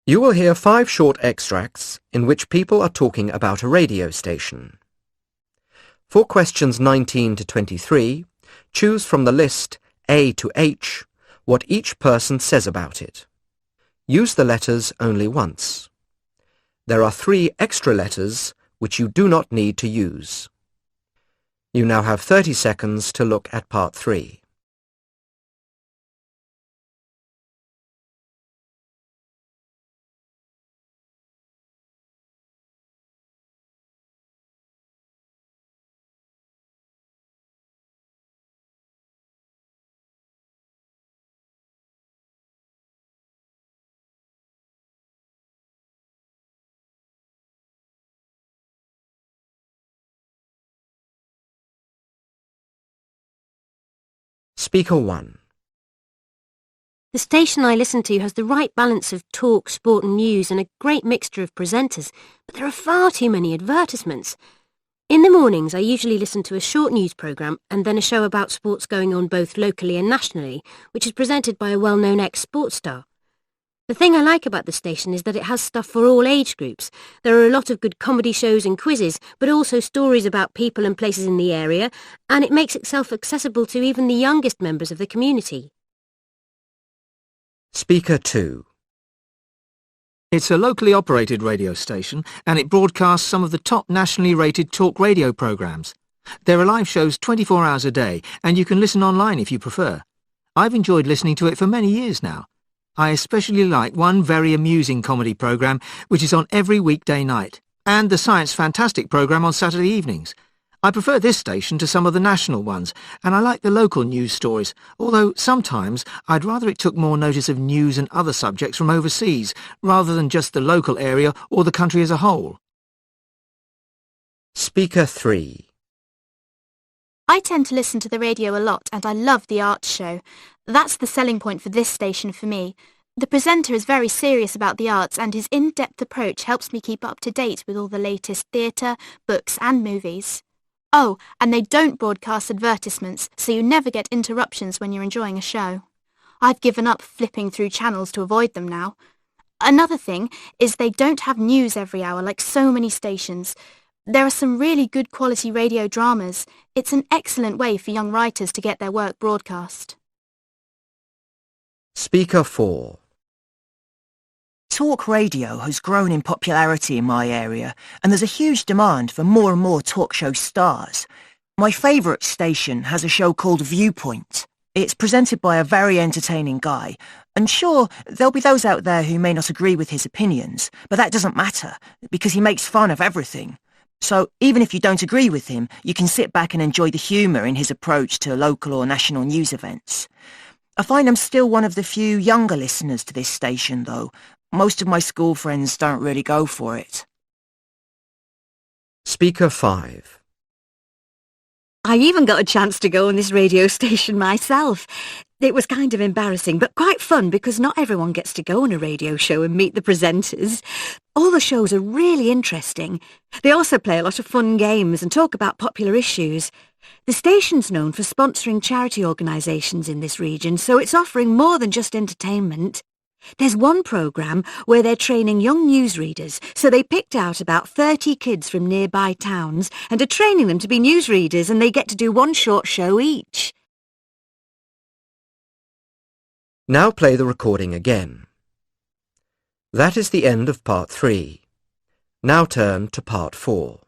You will hear 5 short extracts in which people are talking about a radio station. For questions 19 to 23, choose from the list A to H what each person says about it. Use the letters only once. There are 3 extra letters which you do not need to use. You now have 30 seconds to look at part 3. Speaker 1. The station I listen to has the right balance of talk, sport and news and a great mixture of presenters, but there are far too many advertisements. In the mornings I usually listen to a short news programme and then a show about sports going on both locally and nationally, which is presented by a well-known ex-sports star. The thing I like about the station is that it has stuff for all age groups. There are a lot of good comedy shows and quizzes, but also stories about people and places in the area, and it makes itself accessible to even the youngest members of the community. Speaker 2. It's a locally operated radio station and it broadcasts some of the top nationally rated talk radio programmes. There are live shows 24 hours a day and you can listen online if you prefer. I've enjoyed listening to it for many years now. I especially like one very amusing comedy programme which is on every weekday night, and the Science Fantastic programme on Saturday evenings. I prefer this station to some of the national ones, and I like the local news stories, although sometimes I'd rather it took more notice of news and other subjects from overseas, rather than just the local area or the country as a whole. Speaker 3. I tend to listen to the radio a lot and I love the arts show. That's the selling point for this station for me. The presenter is very serious about the arts and his in-depth approach helps me keep up to date with all the latest theatre, books and movies. Oh, and they don't broadcast advertisements, so you never get interruptions when you're enjoying a show. I've given up flipping through channels to avoid them now. Another thing is they don't have news every hour like so many stations. There are some really good quality radio dramas. It's an excellent way for young writers to get their work broadcast. Speaker 4. Talk radio has grown in popularity in my area, and there's a huge demand for more and more talk show stars. My favourite station has a show called Viewpoint. It's presented by a very entertaining guy, and sure, there'll be those out there who may not agree with his opinions, but that doesn't matter, because he makes fun of everything. So even if you don't agree with him, you can sit back and enjoy the humour in his approach to local or national news events. I find I'm still one of the few younger listeners to this station, though. Most of my school friends don't really go for it. Speaker 5. I even got a chance to go on this radio station myself. It was kind of embarrassing, but quite fun because not everyone gets to go on a radio show and meet the presenters. All the shows are really interesting. They also play a lot of fun games and talk about popular issues. The station's known for sponsoring charity organisations in this region, so it's offering more than just entertainment. There's one programme where they're training young newsreaders, so they picked out about 30 kids from nearby towns and are training them to be newsreaders, and they get to do one short show each. Now play the recording again. That is the end of part 3. Now turn to part 4.